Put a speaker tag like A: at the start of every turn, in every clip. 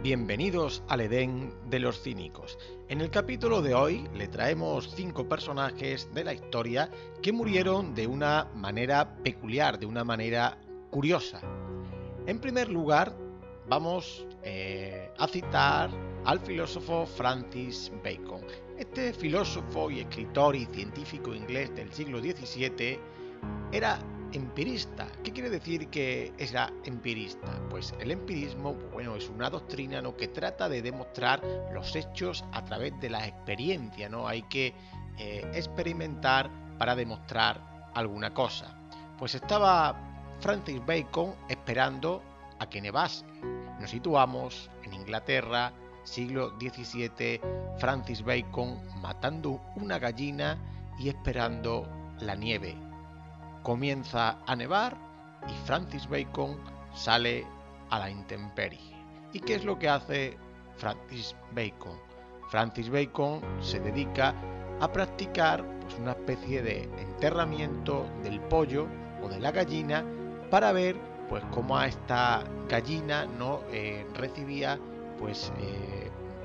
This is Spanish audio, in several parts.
A: Bienvenidos al Edén de los cínicos. En el capítulo de hoy le traemos 5 personajes de la historia que murieron de una manera peculiar, de una manera curiosa. En primer lugar, vamos a citar al filósofo Francis Bacon. Este filósofo y escritor y científico inglés del siglo XVII era empirista. ¿Qué quiere decir que era empirista? Pues el empirismo, es una doctrina, ¿no?, que trata de demostrar los hechos a través de la experiencia, ¿no? Hay que experimentar para demostrar alguna cosa. Pues estaba Francis Bacon esperando a que nevase. Nos situamos en Inglaterra, siglo XVII, Francis Bacon matando una gallina y esperando la nieve. Comienza a nevar y Francis Bacon sale a la intemperie. ¿Y qué es lo que hace Francis Bacon? Francis Bacon se dedica a practicar una especie de enterramiento del pollo o de la gallina para ver cómo a esta gallina no recibía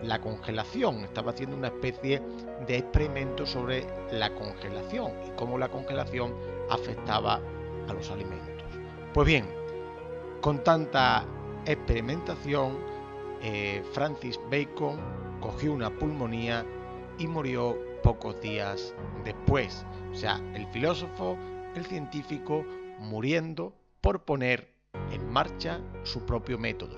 A: la congelación. Estaba haciendo una especie de experimento sobre la congelación y cómo la congelación afectaba a los alimentos. Pues bien, con tanta experimentación, Francis Bacon cogió una pulmonía y murió pocos días después. O sea, el filósofo, el científico, muriendo por poner en marcha su propio método.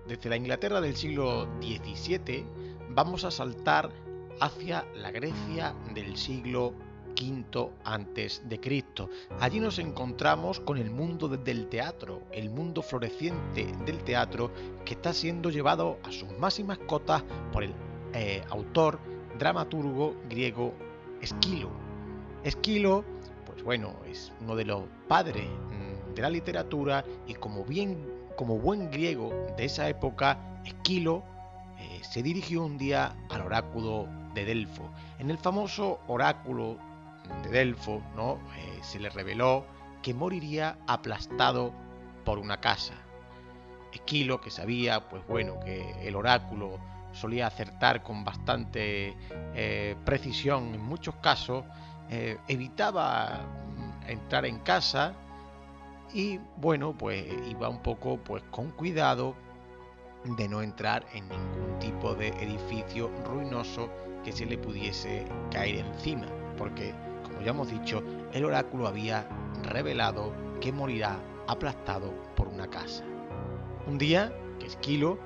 A: Desde la Inglaterra del siglo XVII vamos a saltar hacia la Grecia del siglo V a.C. Allí nos encontramos con el mundo del teatro, el mundo floreciente del teatro que está siendo llevado a sus máximas cotas por el autor, dramaturgo griego Esquilo. Esquilo, es uno de los padres de la literatura y como buen griego de esa época, Esquilo se dirigió un día al oráculo de Delfo. En el famoso oráculo de Delfo, se le reveló que moriría aplastado por una casa. Esquilo, que sabía que el oráculo solía acertar con bastante precisión en muchos casos, evitaba entrar en casa y iba un poco con cuidado de no entrar en ningún tipo de edificio ruinoso que se le pudiese caer encima, porque, como ya hemos dicho, el oráculo había revelado que morirá aplastado por una casa. Un día que Esquilo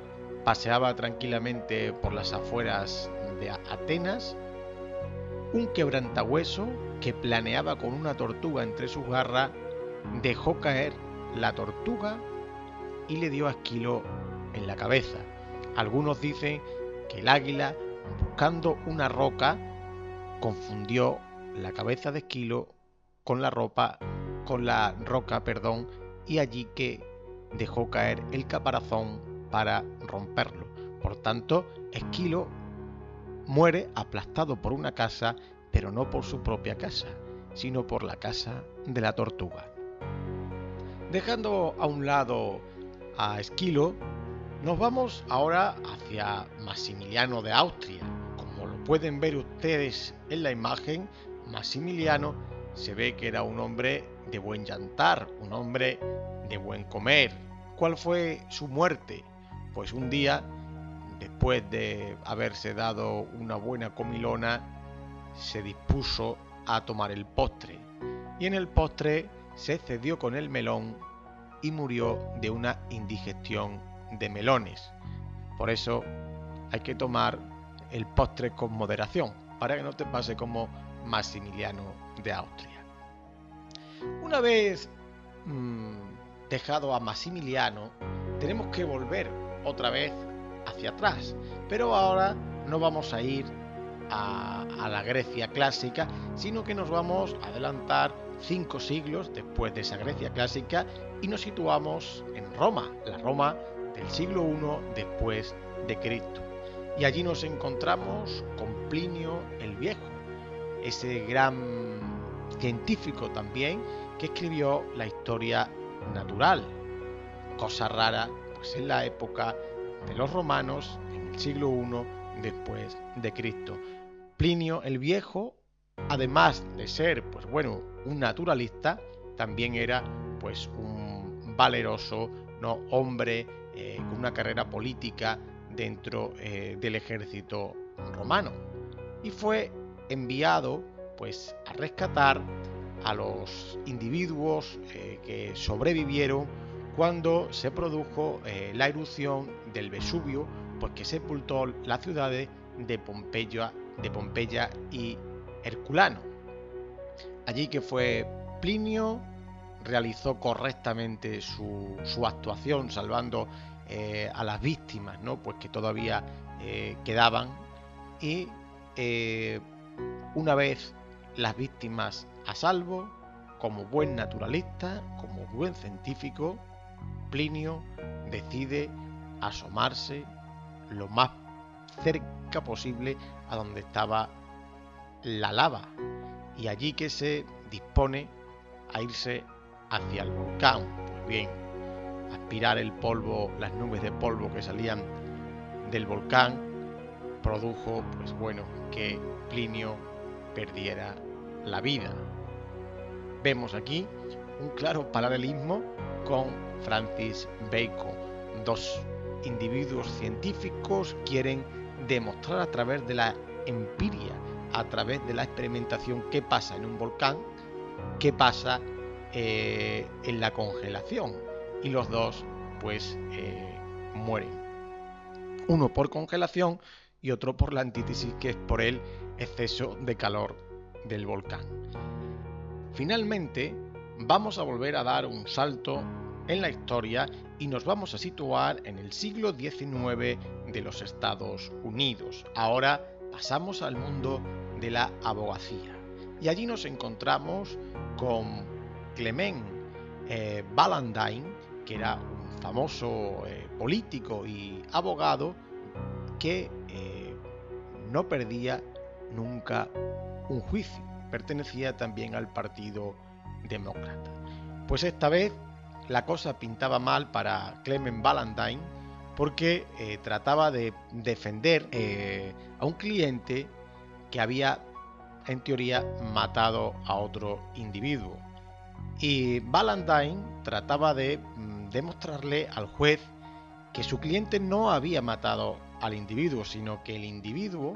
A: paseaba tranquilamente por las afueras de Atenas, un quebrantahueso que planeaba con una tortuga entre sus garras dejó caer la tortuga y le dio a Esquilo en la cabeza. Algunos dicen que el águila, buscando una roca, confundió la cabeza de Esquilo con la roca, y allí que dejó caer el caparazón para romperlo. Por tanto, Esquilo muere aplastado por una casa, pero no por su propia casa, sino por la casa de la tortuga. Dejando a un lado a Esquilo, nos vamos ahora hacia Maximiliano de Austria. Como lo pueden ver ustedes en la imagen, Maximiliano se ve que era un hombre de buen yantar, un hombre de buen comer. ¿Cuál fue su muerte? Pues un día, después de haberse dado una buena comilona, se dispuso a tomar el postre. Y en el postre se excedió con el melón y murió de una indigestión de melones. Por eso hay que tomar el postre con moderación, para que no te pase como Maximiliano de Austria. Una vez dejado a Maximiliano, tenemos que volver otra vez hacia atrás, pero ahora no vamos a ir a la Grecia clásica, sino que nos vamos a adelantar 5 siglos después de esa Grecia clásica y nos situamos en Roma, la Roma del siglo I después de Cristo. Y allí nos encontramos con Plinio el Viejo, ese gran científico también que escribió la historia natural. Cosa rara, en la época de los romanos en el siglo I después de Cristo. Plinio el Viejo, además de ser un naturalista, también era un valeroso, ¿no?, hombre con una carrera política dentro del ejército romano, y fue enviado a rescatar a los individuos que sobrevivieron cuando se produjo la erupción del Vesubio, que sepultó las ciudades de Pompeya y Herculano. Allí que fue Plinio, realizó correctamente su actuación, salvando a las víctimas, ¿no?, que todavía quedaban, y una vez las víctimas a salvo, como buen naturalista, como buen científico, Plinio decide asomarse lo más cerca posible a donde estaba la lava, y allí que se dispone a irse hacia el volcán. Pues bien, aspirar el polvo, las nubes de polvo que salían del volcán, produjo que Plinio perdiera la vida. Vemos aquí un claro paralelismo con Francis Bacon. Dos individuos científicos quieren demostrar a través de la empiria, a través de la experimentación, qué pasa en un volcán, qué pasa en la congelación, y los dos mueren, uno por congelación y otro por la antítesis, que es por el exceso de calor del volcán. Finalmente vamos a volver a dar un salto en la historia y nos vamos a situar en el siglo XIX de los Estados Unidos. Ahora pasamos al mundo de la abogacía, y allí nos encontramos con Clement Valentine, que era un famoso político y abogado que no perdía nunca un juicio. Pertenecía también al Partido Demócrata. Pues esta vez la cosa pintaba mal para Clement Valentine, porque trataba de defender a un cliente que había, en teoría, matado a otro individuo. Y Valentine trataba de demostrarle al juez que su cliente no había matado al individuo, sino que el individuo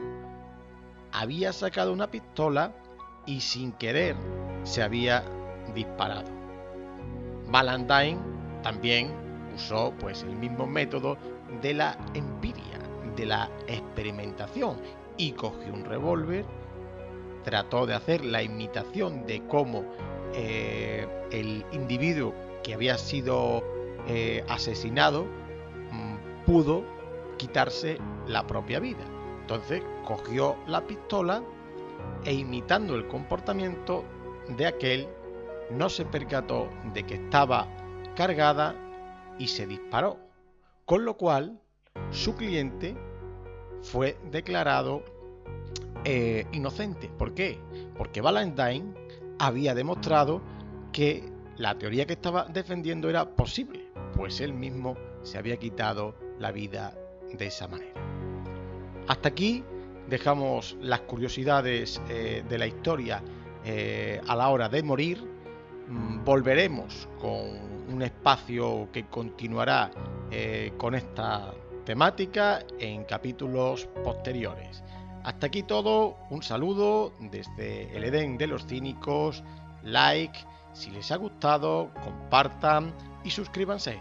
A: había sacado una pistola y sin querer se había disparado. Valentine también usó el mismo método de la empiria, de la experimentación, y cogió un revólver, trató de hacer la imitación de cómo el individuo que había sido asesinado pudo quitarse la propia vida. Entonces cogió la pistola e, imitando el comportamiento de aquel, no se percató de que estaba cargada y se disparó, con lo cual su cliente fue declarado inocente. ¿Por qué? Porque Valentine había demostrado que la teoría que estaba defendiendo era posible, pues él mismo se había quitado la vida de esa manera. Hasta aquí dejamos las curiosidades de la historia a la hora de morir. Volveremos con un espacio que continuará con esta temática en capítulos posteriores. Hasta aquí todo, un saludo desde el Edén de los Cínicos, like si les ha gustado, compartan y suscríbanse.